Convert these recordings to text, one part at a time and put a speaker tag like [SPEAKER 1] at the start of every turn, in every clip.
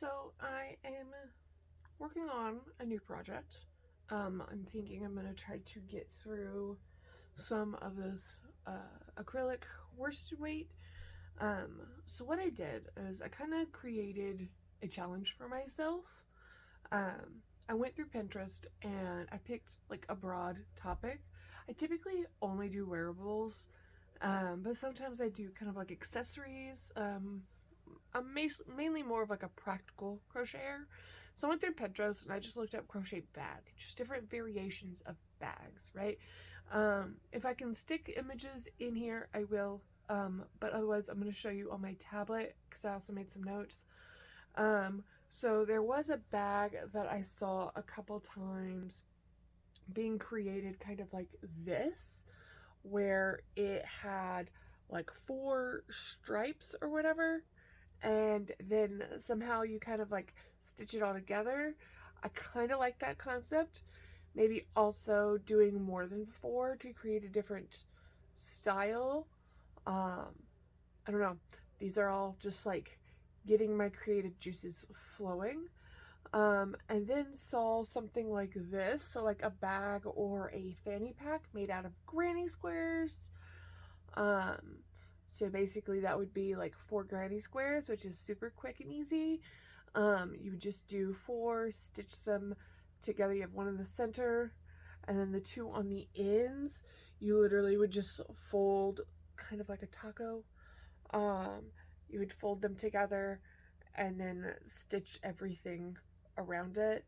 [SPEAKER 1] So I am working on a new project. I'm thinking I'm going to try to get through some of this acrylic worsted weight. So what I did is I kind of created a challenge for myself. I went through Pinterest and I picked like a broad topic. I typically only do wearables, but sometimes I do kind of like accessories. I'm mainly more of like a practical crocheter. So I went through Pinterest and I just looked up crochet bag, just different variations of bags, right? If I can stick images in here, I will. But otherwise, I'm going to show you on my tablet because I also made some notes. So there was a bag that I saw a couple times being created kind of like this, where it had like 4 stripes or whatever, and then somehow you kind of like stitch it all together. I kind of like that concept. Maybe also doing more than 4 to create a different style. I don't know. These are all just like getting my creative juices flowing. And then saw something like this, so like a bag or a fanny pack made out of granny squares. Um, so basically that would be like 4 granny squares, which is super quick and easy. You would just do 4, stitch them together. You have 1 in the center, and then the 2 on the ends. You literally would just fold kind of like a taco. You would fold them together and then stitch everything around it.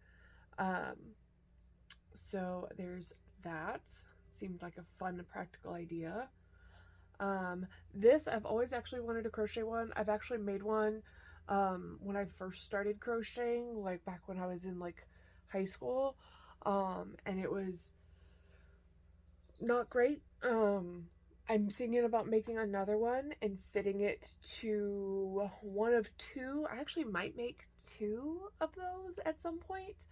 [SPEAKER 1] So there's that. Seemed like a fun practical idea. This I've always actually wanted to crochet one. I've actually made one when I first started crocheting, like back when I was in like high school. And it was not great. I'm thinking about making another one and fitting it to one of 2. I actually might make 2 of those at some point.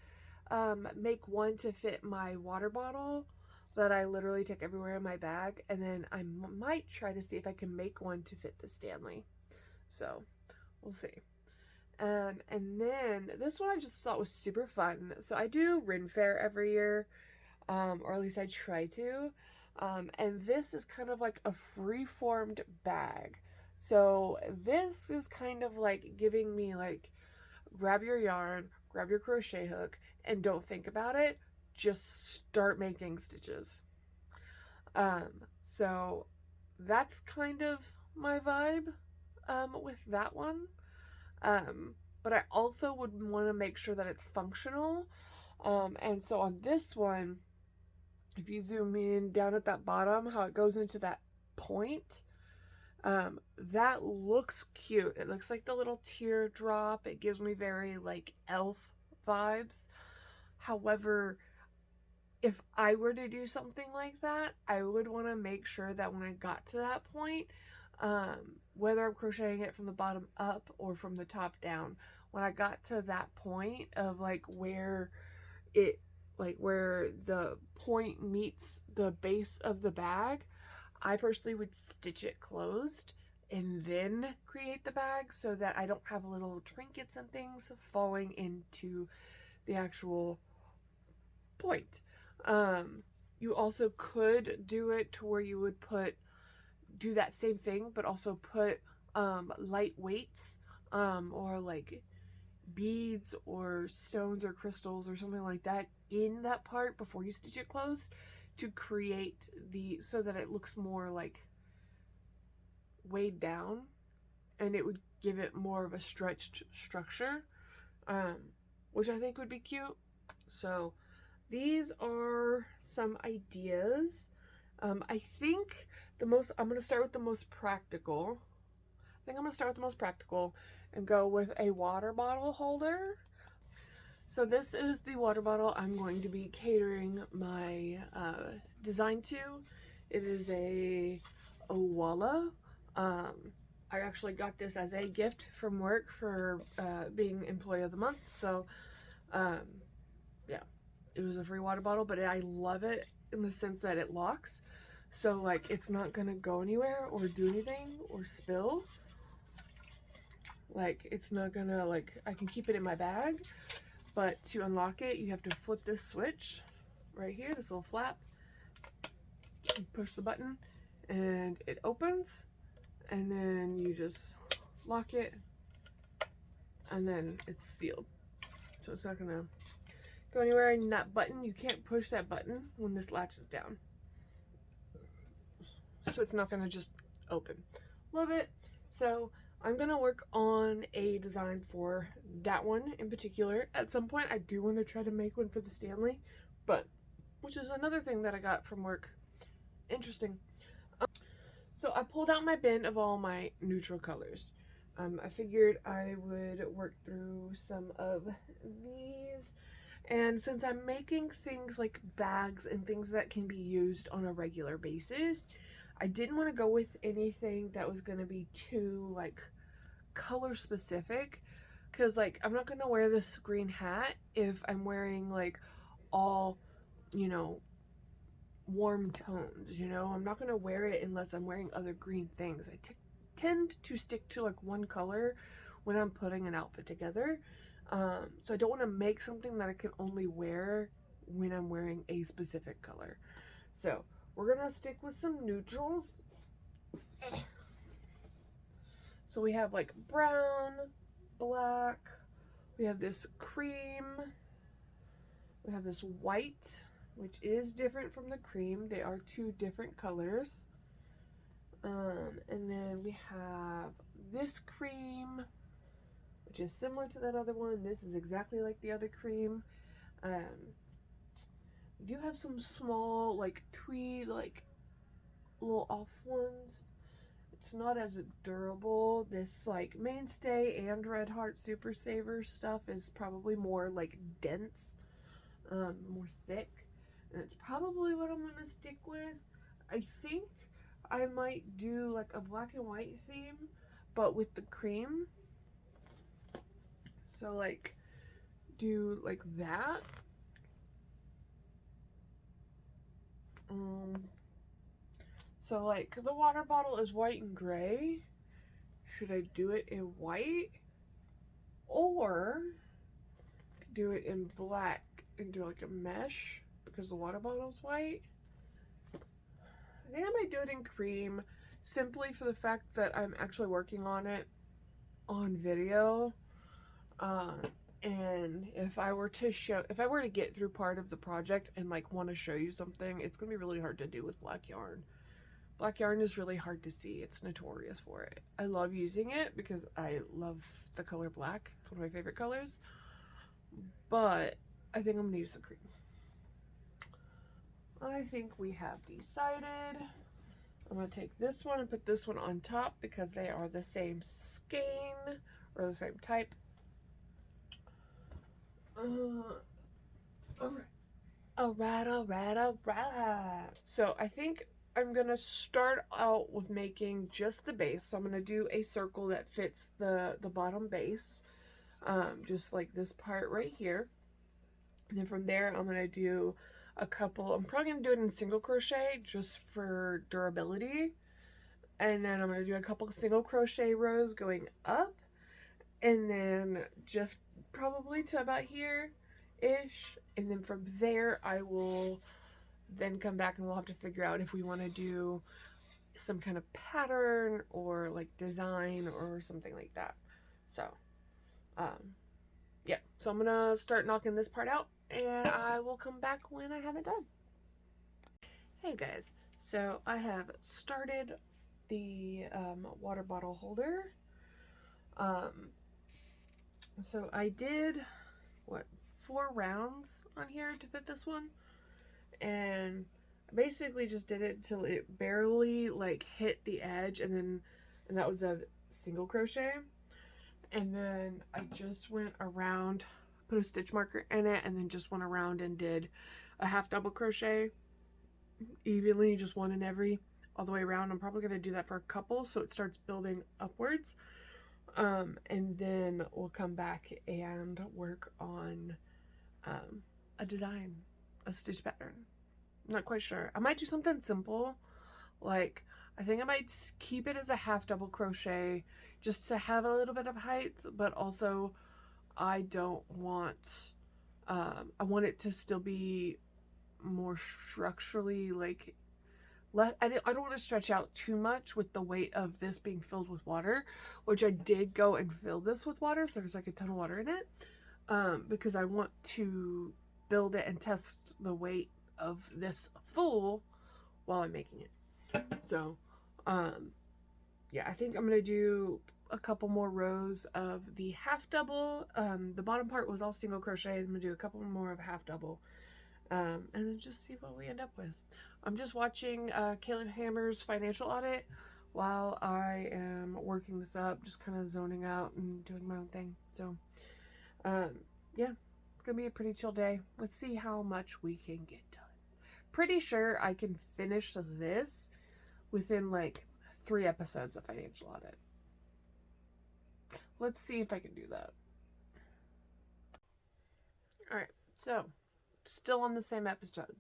[SPEAKER 1] Make one to fit my water bottle that I literally take everywhere in my bag, and then I might try to see if I can make one to fit the Stanley. So we'll see. And then this one I just thought was super fun. So I do Ren Fair every year, or at least I try to. And this is kind of like a free-formed bag. So this is kind of like giving me like, grab your yarn, grab your crochet hook, and don't think about it. Just start making stitches. So that's kind of my vibe with that one. But I also would want to make sure that it's functional. And so on this one, if you zoom in down at that bottom, how it goes into that point, that looks cute. It looks like the little teardrop. It gives me very like elf vibes. However, if I were to do something like that, I would want to make sure that when I got to that point, whether I'm crocheting it from the bottom up or from the top down, when I got to that point of like where it, like where the point meets the base of the bag, I personally would stitch it closed and then create the bag so that I don't have little trinkets and things falling into the actual point. You also could do it to where you would do that same thing, but also put light weights or like beads or stones or crystals or something like that in that part before you stitch it closed to create so that it looks more like weighed down, and it would give it more of a stretched structure, which I think would be cute. So these are some ideas. I think I'm going to start with the most practical. And go with a water bottle holder. So this is the water bottle I'm going to be catering my design to. It is a Owala. I actually got this as a gift from work for being Employee of the Month. So yeah, it was a free water bottle, but I love it in the sense that it locks. So like it's not gonna go anywhere or do anything or spill. Like, it's not gonna, like, I can keep it in my bag, but to unlock it, you have to flip this switch right here, this little flap. You push the button, and it opens, and then you just lock it, and then it's sealed. So it's not gonna go anywhere. And that button, you can't push that button when this latches down. So it's not gonna just open. Love it. So I'm gonna work on a design for that one in particular. At some point, I do want to try to make one for the Stanley, but which is another thing that I got from work. Interesting. So I pulled out my bin of all my neutral colors. I figured I would work through some of these. And since I'm making things like bags and things that can be used on a regular basis, I didn't want to go with anything that was going to be too like color specific, because like I'm not going to wear this green hat if I'm wearing like all, you know, warm tones, you know. I'm not going to wear it unless I'm wearing other green things. I tend to stick to like one color when I'm putting an outfit together. So I don't want to make something that I can only wear when I'm wearing a specific color. So we're gonna stick with some neutrals. So we have like brown, black, we have this cream, we have this white, which is different from the cream. They are two different colors. And then we have this cream, which is similar to that other one. This is exactly like the other cream. We do have some small like tweed, like little off ones. It's not as durable. This like Mainstay and Red Heart Super Saver stuff is probably more like dense, more thick, and it's probably what I'm gonna stick with. I think I might do like a black and white theme, but with the cream. So like do like that. So like the water bottle is white and gray. Should I do it in white, or do it in black and do like a mesh because the water bottle's white? I think I might do it in cream, simply for the fact that I'm actually working on it on video. And if I were to get through part of the project and like want to show you something, it's gonna be really hard to do with black yarn. Black yarn is really hard to see. It's notorious for it. I love using it because I love the color black. It's one of my favorite colors. But I think I'm gonna use the cream. I think we have decided. I'm gonna take this one and put this one on top because they are the same skein or the same type. Alright. So I think I'm gonna start out with making just the base. So I'm gonna do a circle that fits the bottom base, just like this part right here. And then from there, I'm gonna do a couple. I'm probably gonna do it in single crochet just for durability. And then I'm gonna do a couple single crochet rows going up, and then just probably to about here-ish. And then from there, I will then come back and we'll have to figure out if we want to do some kind of pattern or like design or something like that. So, yeah. So I'm gonna start knocking this part out and I will come back when I have it done. Hey guys, so I have started the water bottle holder. So I did, what, 4 rounds on here to fit this one, and I basically just did it till it barely like hit the edge, and that was a single crochet, and then I just went around, put a stitch marker in it, and then just went around and did a half double crochet evenly, just one in every, all the way around. I'm probably going to do that for a couple so it starts building upwards. And then we'll come back and work on a design, a stitch pattern. I'm not quite sure. I might do something simple, like I think I might keep it as a half double crochet just to have a little bit of height, but also I don't want, I want it to still be more structurally like, I don't want to stretch out too much with the weight of this being filled with water, which I did go and fill this with water, so there's like a ton of water in it, because I want to build it and test the weight of this full while I'm making it. So, yeah, I think I'm going to do a couple more rows of the half double. The bottom part was all single crochet. I'm going to do a couple more of half double, and then just see what we end up with. I'm just watching Caleb Hammer's financial audit while I am working this up, just kind of zoning out and doing my own thing. So, yeah, it's going to be a pretty chill day. Let's see how much we can get done. Pretty sure I can finish this within like 3 episodes of financial audit. Let's see if I can do that. Alright, so still on the same episode.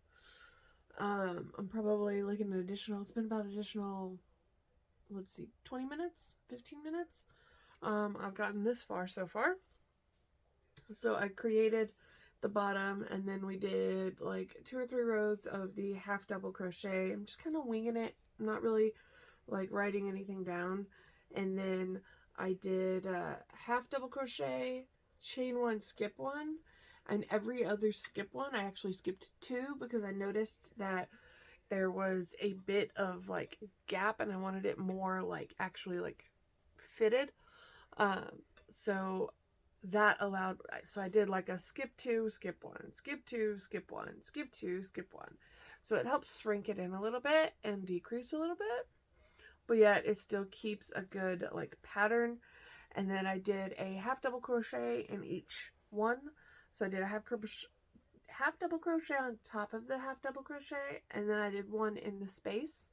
[SPEAKER 1] I'm probably like an additional, it's been about additional, let's see, 20 minutes, 15 minutes. I've gotten this far so far. So I created the bottom, and then we did like 2 or 3 rows of the half double crochet. I'm just kind of winging it. I'm not really like writing anything down. And then I did half double crochet, chain 1, skip 1, and every other skip one I actually skipped 2 because I noticed that there was a bit of like gap and I wanted it more like actually like fitted. So that allowed, so I did like a skip 2, skip 1, skip 2, skip 1, skip 2, skip 1. So it helps shrink it in a little bit and decrease a little bit, but yet it still keeps a good like pattern. And then I did a half double crochet in each one. So I did a half double crochet on top of the half double crochet, and then I did one in the space,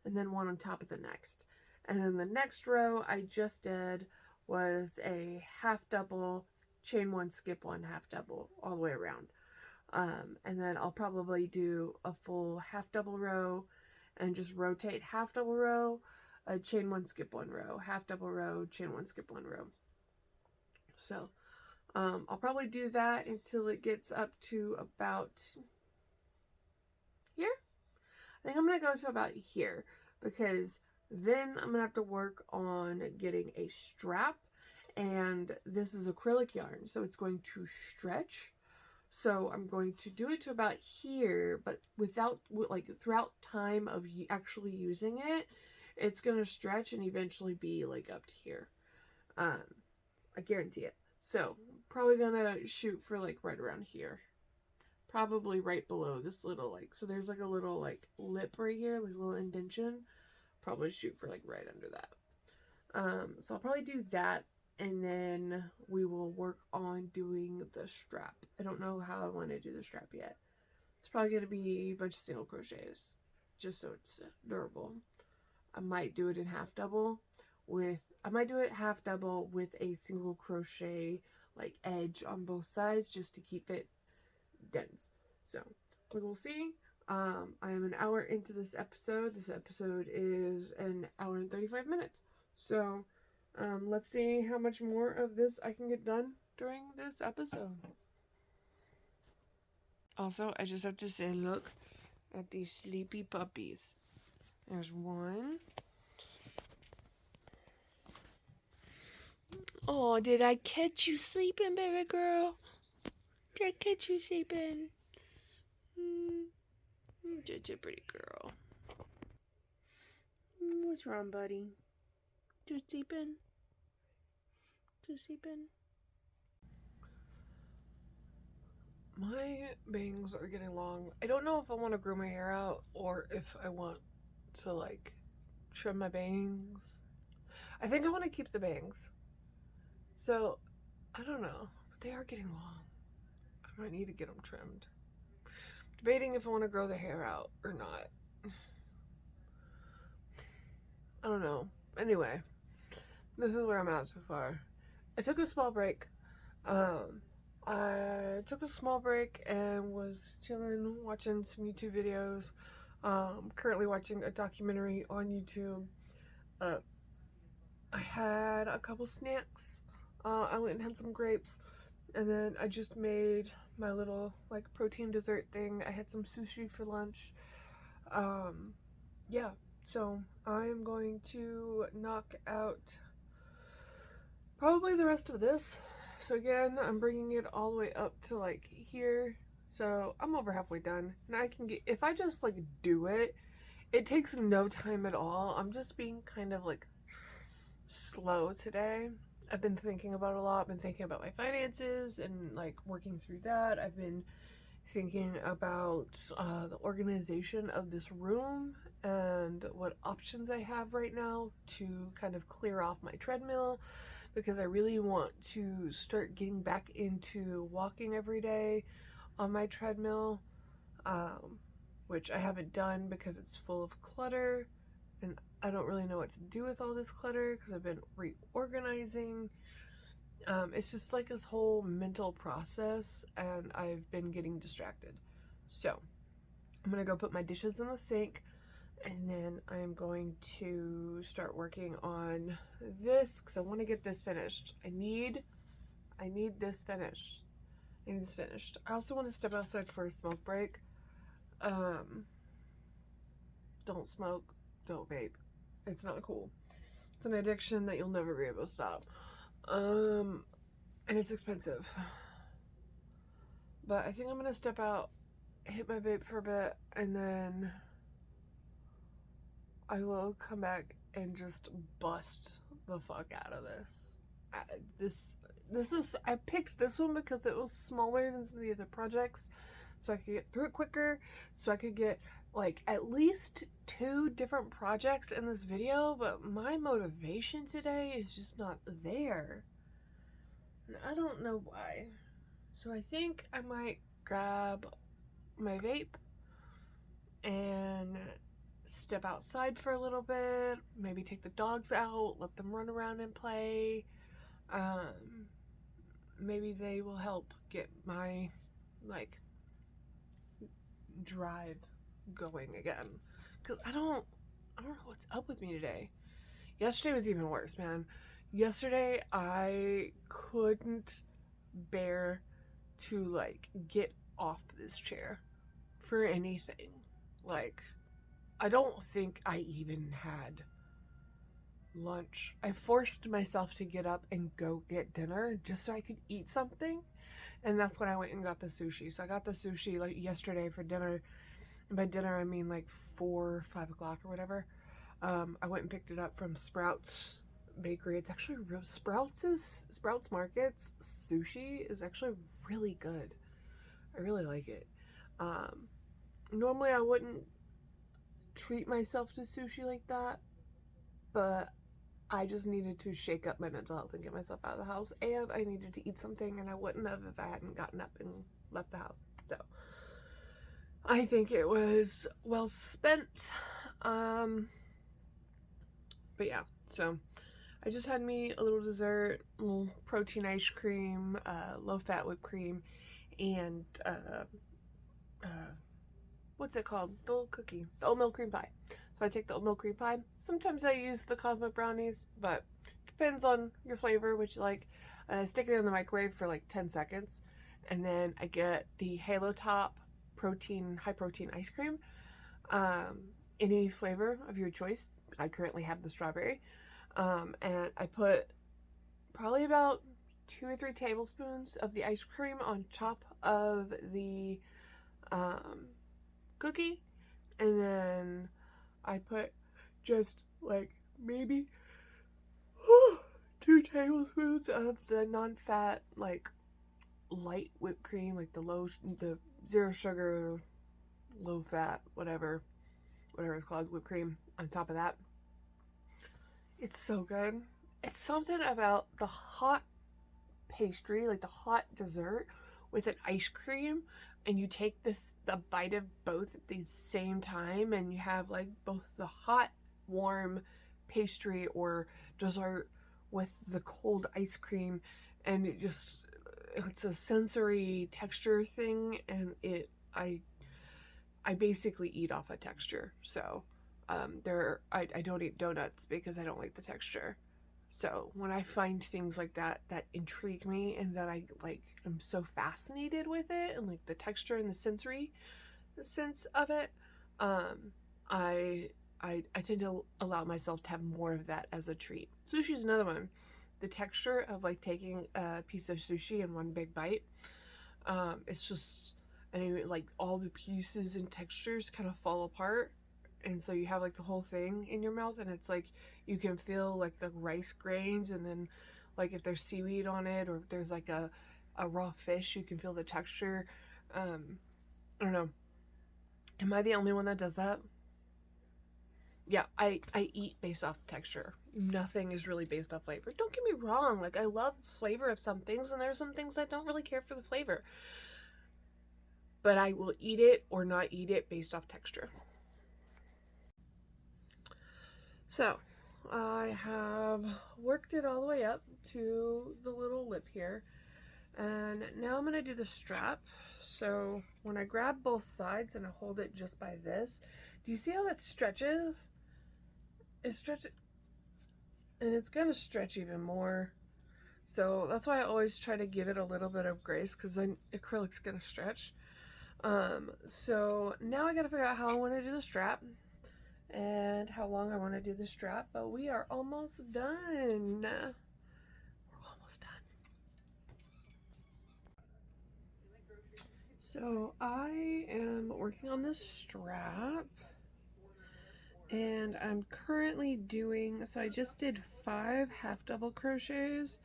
[SPEAKER 1] and then one on top of the next. And then the next row I just did was a half double, chain 1, skip 1, half double all the way around. And then I'll probably do a full half double row and just rotate half double row, a chain 1, skip 1 row, half double row, chain 1, skip 1 row. So I'll probably do that until it gets up to about here. I think I'm going to go to about here because then I'm going to have to work on getting a strap, and this is acrylic yarn, so it's going to stretch. So I'm going to do it to about here, but without, like, throughout time of actually using it, it's going to stretch and eventually be, like, up to here. I guarantee it. So, probably going to shoot for, like, right around here. Probably right below this little, like, so there's, like, a little, like, lip right here, like, a little indentation. Probably shoot for, like, right under that. So I'll probably do that, and then we will work on doing the strap. I don't know how I want to do the strap yet. It's probably going to be a bunch of single crochets, just so it's durable. I might do it in half double with, I might do it half double with a single crochet like edge on both sides just to keep it dense. So we will see. I am an hour into this episode. This episode is an hour and 35 minutes. So let's see how much more of this I can get done during this episode. Also, I just have to say, look at these sleepy puppies. There's one. Oh, did I catch you sleeping, baby girl? Did I catch you sleeping? Such a pretty girl. What's wrong, buddy? Just sleeping? Just sleeping? My bangs are getting long. I don't know if I want to grow my hair out or if I want to, like, trim my bangs. I think I want to keep the bangs. So, I don't know. But they are getting long. I might need to get them trimmed. Debating if I want to grow the hair out or not. I don't know. Anyway, this is where I'm at so far. I took a small break. I took a small break and was chilling, watching some YouTube videos. Currently watching a documentary on YouTube. I had a couple snacks. I went and had some grapes, and then I just made my little like protein dessert thing. I had some sushi for lunch. Yeah, so I'm going to knock out probably the rest of this. So again, I'm bringing it all the way up to like here. So I'm over halfway done. Now I can get, if I just like do it, it takes no time at all. I'm just being kind of like slow today. I've been thinking about a lot. I've been thinking about my finances and like working through that. I've been thinking about the organization of this room and what options I have right now to kind of clear off my treadmill, because I really want to start getting back into walking every day on my treadmill, which I haven't done because it's full of clutter and I don't really know what to do with all this clutter because I've been reorganizing. It's just like this whole mental process and I've been getting distracted. So I'm gonna go put my dishes in the sink and then I'm going to start working on this because I want to get this finished. I need this finished. I need this finished. I also want to step outside for a smoke break. Don't smoke, don't vape. It's not cool. It's an addiction that you'll never be able to stop. And it's expensive. But I think I'm gonna step out, hit my vape for a bit, and then I will come back and just bust the fuck out of this. I picked this one because it was smaller than some of the other projects, so I could get through it quicker, so I could get like at least 2 different projects in this video, but my motivation today is just not there. And I don't know why. So I think I might grab my vape and step outside for a little bit, maybe take the dogs out, let them run around and play. Maybe they will help get my like drive going again, because I don't know what's up with me today. Yesterday was even worse, man. Yesterday I couldn't bear to like get off this chair for anything. Like, I don't think I even had lunch. I forced myself to get up and go get dinner just so I could eat something, and that's when I went and got the sushi. So I got the sushi like yesterday for dinner, and by dinner I mean like 4 or 5 o'clock or whatever. I went and picked it up from Sprouts Bakery. It's actually real. Sprouts Market's sushi is actually really good. I really like it. Normally I wouldn't treat myself to sushi like that, but I just needed to shake up my mental health and get myself out of the house, and I needed to eat something, and I wouldn't have if I hadn't gotten up and left the house. So I think it was well spent. But yeah, so I just had me a little dessert, a little protein ice cream, low-fat whipped cream, and what's it called? The little cookie, the oatmeal cream pie. So I take the oatmeal cream pie. Sometimes I use the cosmic brownies, but depends on your flavor, which you like. I stick it in the microwave for like 10 seconds, and then I get the Halo Top high protein ice cream. Any flavor of your choice. I currently have the strawberry. And I put probably about 2 or 3 tablespoons of the ice cream on top of the cookie, and then I put just like maybe 2 tablespoons of the non-fat like light whipped cream, like the 0 sugar, low fat, whatever it's called, whipped cream on top of that. It's so good. It's something about the hot pastry, like the hot dessert with an ice cream, and you take the bite of both at the same time, and you have like both the hot warm pastry or dessert with the cold ice cream, and it's a sensory texture thing, and I basically eat off a texture. So I don't eat donuts because I don't like the texture. So when I find things like that that intrigue me and that I like, I'm so fascinated with it and like the texture and the sensory sense of it, um, I I tend to allow myself to have more of that as a treat. Sushi is another one. The texture of like taking a piece of sushi in one big bite, it's just, I mean, like all the pieces and textures kind of fall apart, and so you have like the whole thing in your mouth, and it's like you can feel like the rice grains, and then like if there's seaweed on it or if there's like a raw fish, you can feel the texture. I don't know. Am I the only one that does that? Yeah, I eat based off texture. Nothing is really based off flavor. Don't get me wrong, like I love the flavor of some things, and there's some things I don't really care for the flavor. But I will eat it or not eat it based off texture. So I have worked it all the way up to the little lip here, and now I'm gonna do the strap. So when I grab both sides and I hold it just by this, do you see how that stretches? It stretches, and it's gonna stretch even more. So that's why I always try to give it a little bit of grace, because then acrylic's gonna stretch. So now I gotta figure out how I want to do the strap and how long I want to do the strap, but we are almost done. We're almost done. So I am working on this strap, and I'm currently doing, so I just did 5 half double crochets,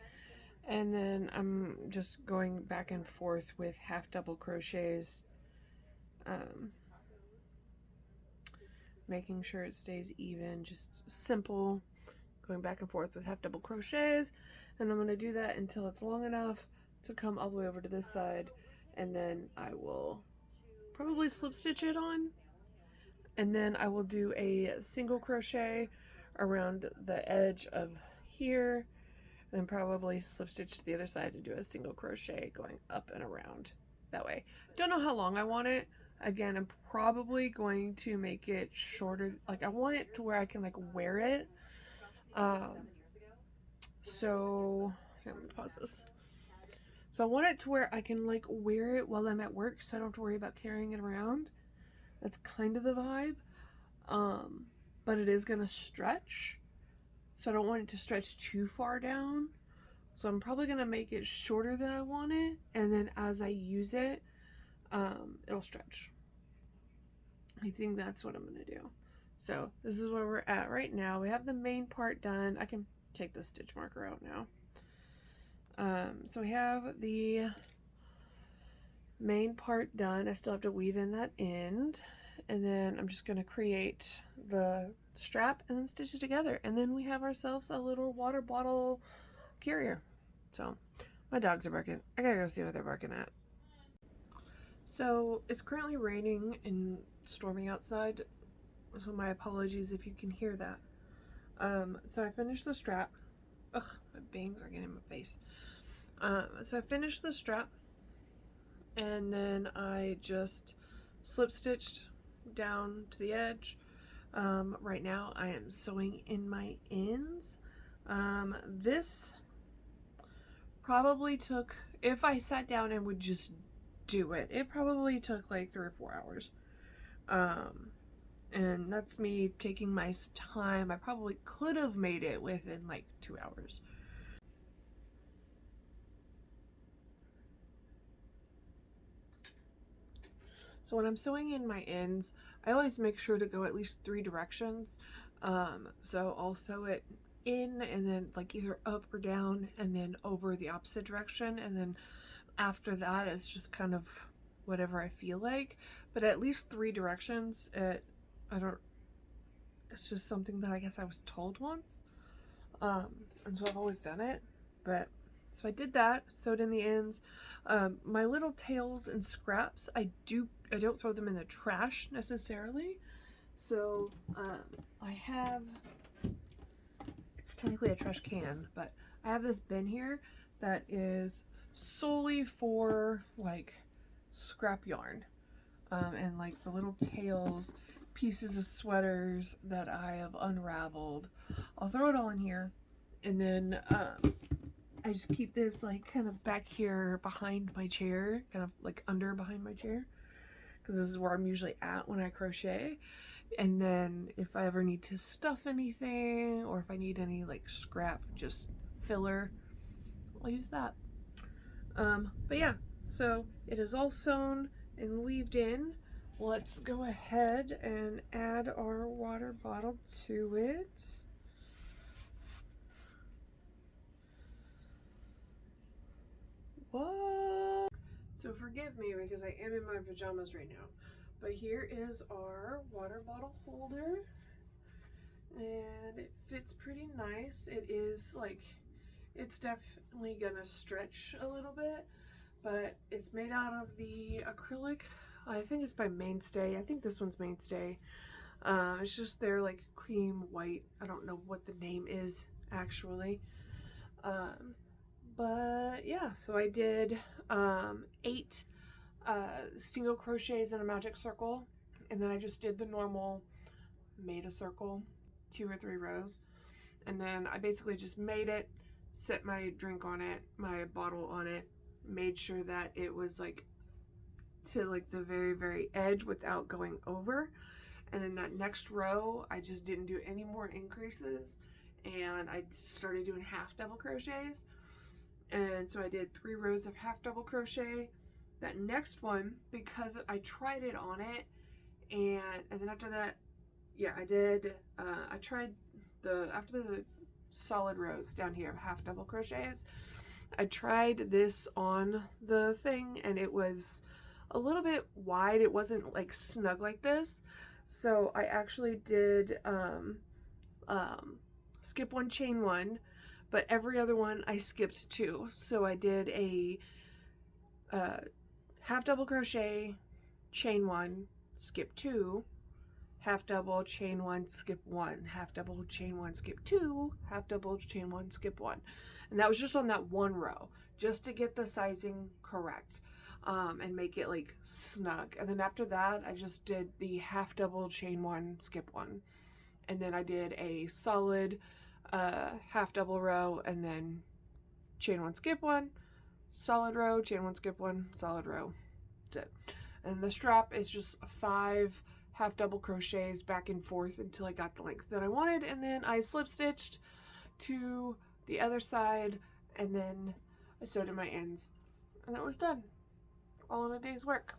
[SPEAKER 1] and then I'm just going back and forth with half double crochets, making sure it stays even, just simple, going back and forth with half double crochets. And I'm going to do that until it's long enough to come all the way over to this side, and then I will probably slip stitch it on, and then I will do a single crochet around the edge of here, and then probably slip stitch to the other side and do a single crochet going up and around that way. Don't know how long I want it. Again, I'm probably going to make it shorter. Like I want it to where I can like wear it. So here, let me pause this. So I want it to where I can like wear it while I'm at work, so I don't have to worry about carrying it around. That's kind of the vibe. But it is gonna stretch, so I don't want it to stretch too far down. So I'm probably gonna make it shorter than I want it, and then as I use it, it'll stretch. I think that's what I'm gonna do. So this is where we're at right now. We have the main part done. I can take the stitch marker out now. So we have the main part done. I still have to weave in that end, and then I'm just going to create the strap and then stitch it together, and then we have ourselves a little water bottle carrier. So my dogs are barking. I gotta go see what they're barking at. So it's currently raining and storming outside, so my apologies if you can hear that. So I finished the strap. Ugh, my bangs are getting in my face. So I finished the strap, and then I just slip stitched down to the edge. Right now I am sewing in my ends. This probably took, if I sat down and would just do it, it probably took like 3 or 4 hours. And that's me taking my time. I probably could have made it within like 2 hours. So when I'm sewing in my ends, I always make sure to go at least 3 directions. So I'll sew it in and then like either up or down and then over the opposite direction, and then after that it's just kind of whatever I feel like, but at least 3 directions. It's just something that I guess I was told once, and so I've always done it. But so I did that, sewed in the ends. My little tails and scraps, I don't throw them in the trash necessarily. So I have, it's technically a trash can, but I have this bin here that is solely for like scrap yarn. and like the little tails, pieces of sweaters that I have unraveled. I'll throw it all in here, and then I just keep this like kind of back here behind my chair, kind of like under behind my chair, because this is where I'm usually at when I crochet. And then if I ever need to stuff anything, or if I need any like scrap, just filler, I'll use that. But yeah, so it is all sewn and weaved in. Let's go ahead and add our water bottle to it. What? So forgive me because I am in my pajamas right now. But here is our water bottle holder. And it fits pretty nice. It is like, it's definitely gonna stretch a little bit, but it's made out of the acrylic. I think it's by Mainstay. I think this one's Mainstay. It's just their like cream white. I don't know what the name is actually. But yeah, so I did 8 single crochets in a magic circle, and then I just did the normal, made a circle, 2 or 3 rows, and then I basically just made it, set my drink on it, my bottle on it, made sure that it was like to like the very edge without going over, and then that next row I just didn't do any more increases, and I started doing half double crochets. And so I did 3 rows of half double crochet. That next one, because I tried it on it, and then after that, yeah, I did, I tried after the solid rows down here of half double crochets, I tried this on the thing, and it was a little bit wide. It wasn't like snug like this. So I actually did skip 1, chain 1, but every other one I skipped 2. So I did a half double crochet, chain 1, skip 2, half double, chain 1, skip 1, half double, chain 1, skip 2, half double, chain 1, skip 1. And that was just on that one row, just to get the sizing correct, and make it like snug. And then after that, I just did the half double, chain 1, skip 1. And then I did a solid half double row, and then chain 1, skip 1, solid row, chain 1, skip 1, solid row. That's it. And the strap is just 5 half double crochets back and forth until I got the length that I wanted, and then I slip stitched to the other side, and then I sewed in my ends, and it was done, all in a day's work.